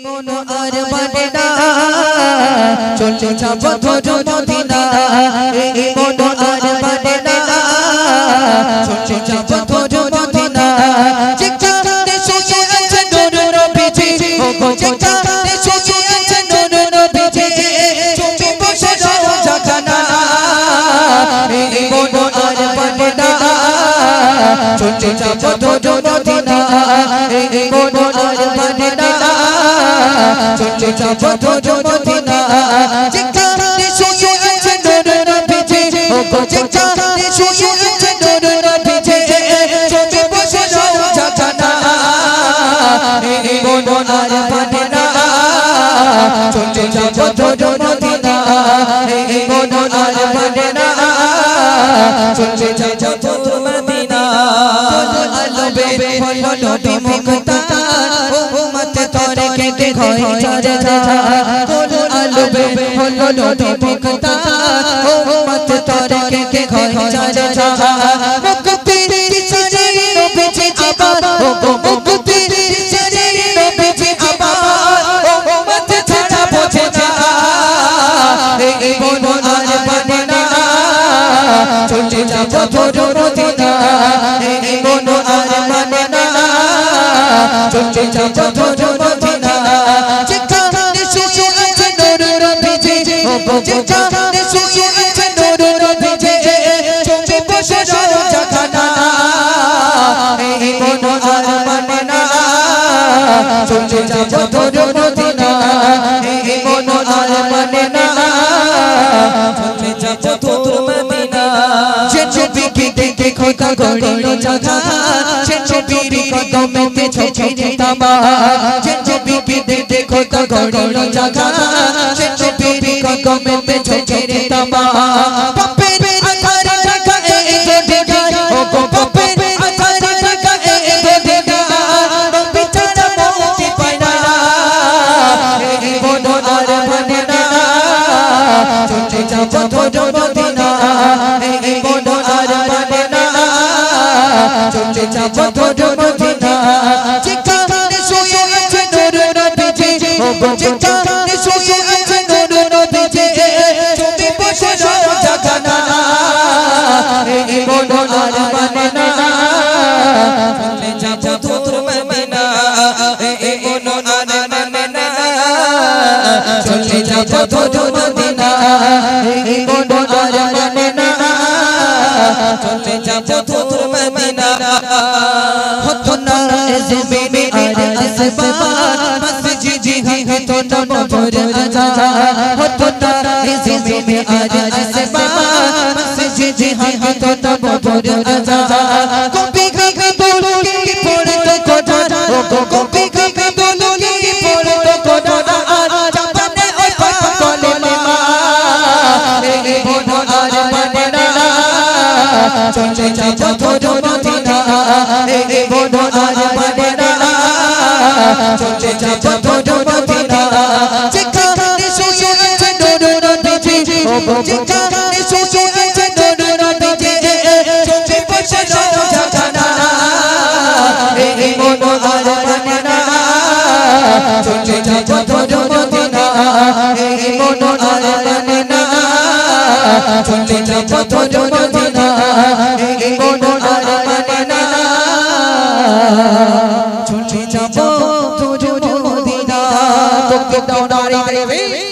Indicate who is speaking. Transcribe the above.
Speaker 1: মন আর মানে না চলে যাব ধর মদিনা এই মন আর মানে না চলে যাব ধর মদিনা যেখানে শুয়ে আছে নূর নবীজি ও গো যেখানে শুয়ে আছে নূর নবীজি চোখে বসে রও জাগানা এই মন আর মানে না চলে যাব ধর মদিনা এই মন আর মানে না চলে যাব ধর মদিনা যেখানে শুয়ে আছে নূর নবীজি ও গো যেখানে শুয়ে আছে নূর নবীজি চোখে বসে রও জাগানা এই মন আর মানে না চলে যাব ধর মদিনা এই মন আর মানে না চলে যাব ধর মদিনা আলবে হলো নবী মুক্তা উম্মত তোরে কে হয় চারে কোন আলবে হলো নবী মুক্তা উম্মত তোরে কে হয় চারে মুক্তির চারে নবীজি আবার ও মুক্তির চারে নবীজি আবার উম্মত ছাড়া বোঝে না এই মন আর মানে না চলে যাব ধর মদিনা এই মন আর মানে না চলে যাব ধর মদিনা যেখানে শুয়ে আছে নূর নবীজি ও গো যেখানে শুয়ে আছে নূর নবীজি চোখে বসে রও জাগানা এই মন আর মানে না চলে যাব ধর মদিনা এই মন আর মানে না চলে যাব ধর মদিনা যে ছবি দেখে খোদা গড়লো জাগা সে ছবির কদমেতে ছড়িয়ে তামা যে ছবি দেখে খোদা গড়লো জাগা সে ছবির কদমেতে ছড়িয়ে তামা পাপের আধার ঢাকা এই গোদেগা ও গো পাপের আধার ঢাকা এই গোদেগা বিচারা মুক্তি পায় না এই মন আর মানে না চলে যাব ধর মদিনা এই মন আর মানে না চলে যাব ধর মদিনা যেখানে শুয়ে আছে নূর নবীজি ও গো যেখানে শুয়ে আছে নূর নবীজি চোখে বসে রও জাগানা এই মন আর মানে না চলে যাব ধর মদিনা এই মন আর মানে না চলে যাব ধর মদিনা এই মন আর মানে না চলে যাব ধর মদিনা হতো না জমিনে আর আসমান মসজিদে হতো না মোর রাজা হতো না জমিনে আর আসমান মসজিদে হতো না মোর রাজা কবি গে বলো কি পড়তো কোরআন ও কবি গে বলো কি পড়তো কোরআন আর জাপানে ওই কলেমা এই মন আর মানে না চলে যাব ধর মদিনা এই মন আর মানে না চলে যাব ধর মদিনা যেখানে শুয়ে আছে নূর নবীজি ও যেখানে শুয়ে আছে নূর নবীজি চোখে বসে রও জাগানা এই মন আর মানে না চলে যাব ধর মদিনা এই মন আর মানে না চলে যাব ধর মদিনা এই মন আর মানে না চলে যাব ধর মদিনা তোকে দাও নারী